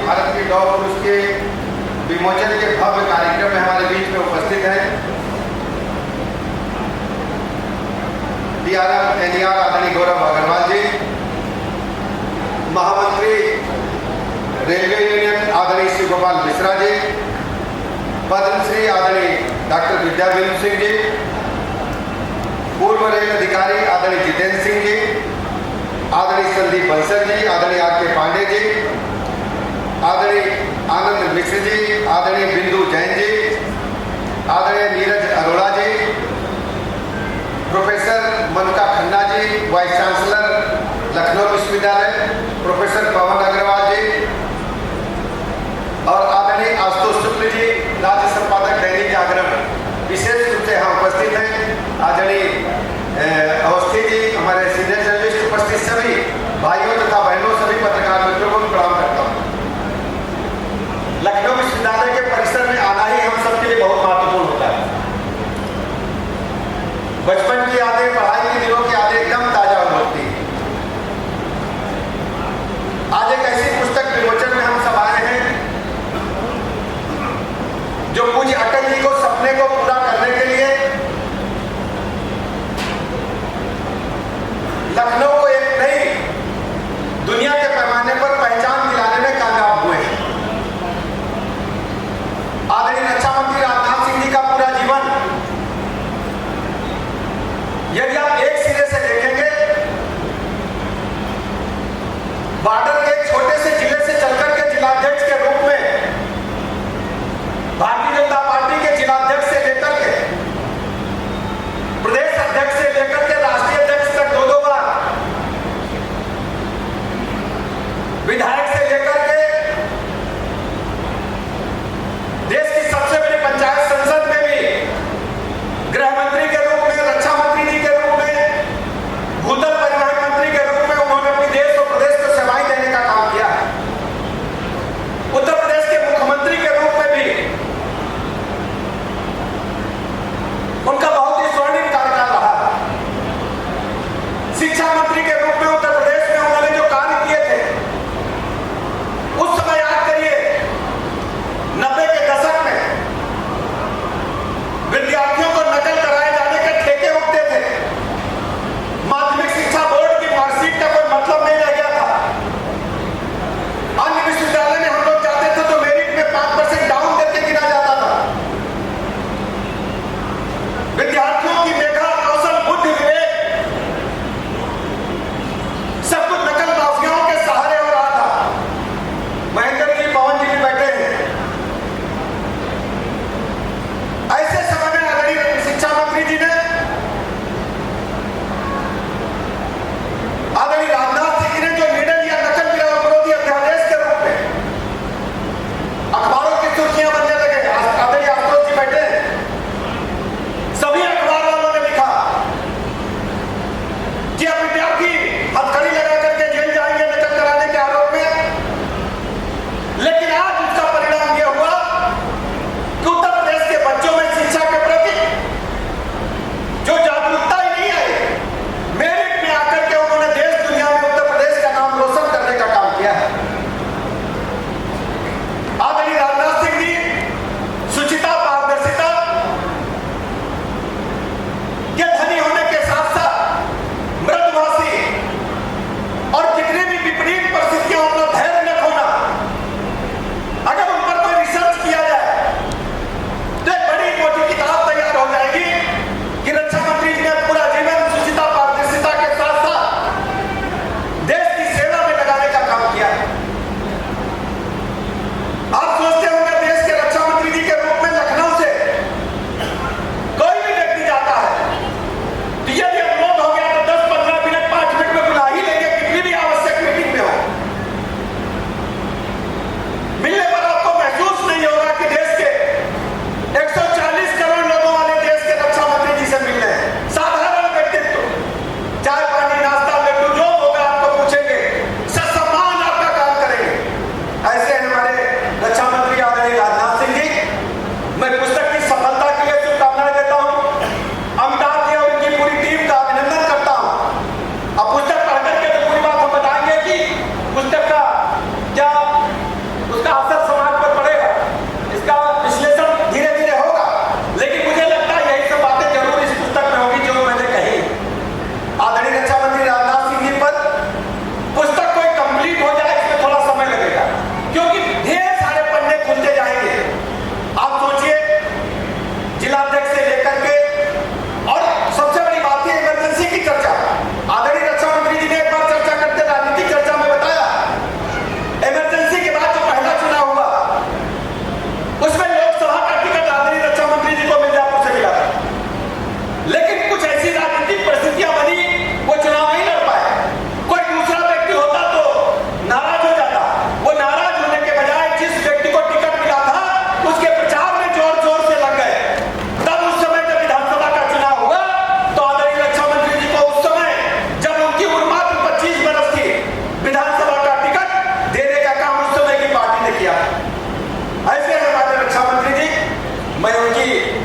भारत के लौह पुरुष के विमोचन के भव्य कार्यक्रम में हमारे बीच में उपस्थित हैं DRM NER आदरणीय गौरव अग्रवाल जी, महामंत्री रेलवे यूनियन आदरणीय श्री गोपाल मिश्रा जी, पद्मश्री आदरणीय डॉक्टर विद्याबिंदु सिंह जी, पूर्व रेल अधिकारी आदरणीय जितेंद्र सिंह जी, आदरणीय संदीप बंसल जी, आदरणीय RK पांडे जी, आदरणीय आनंद मिश्र जी, आदरणीय बिंदु जैन जी, आदरणीय नीरज अरोड़ा जी, प्रोफेसर मनका खन्ना जी, वाइस चांसलर लखनऊ विश्वविद्यालय, प्रोफेसर पवन अग्रवाल जी और आदरणीय आशुतोष शुक्ल जी, राज्य संपादक दैनिक जागरण। विशेष रूप से यहाँ उपस्थित हैं आदरणीय अवस्थी जी, हमारे सीनियर जर्नलिस्ट, उपस्थित सभी भाइयों तथा बहनों, सभी पत्रकार मित्रों को प्रणाम करता हूँ। लखनऊ विश्वविद्यालय के परिसर में आना ही हम सबके लिए बहुत महत्वपूर्ण होता है। बचपन की यादें, पढ़ाई के दिनों की यादें एकदम ताजा हो होती है। आज एक ऐसी पुस्तक विमोचन में हम सब आए हैं जो पूज्य अटल जी को मैं उनकी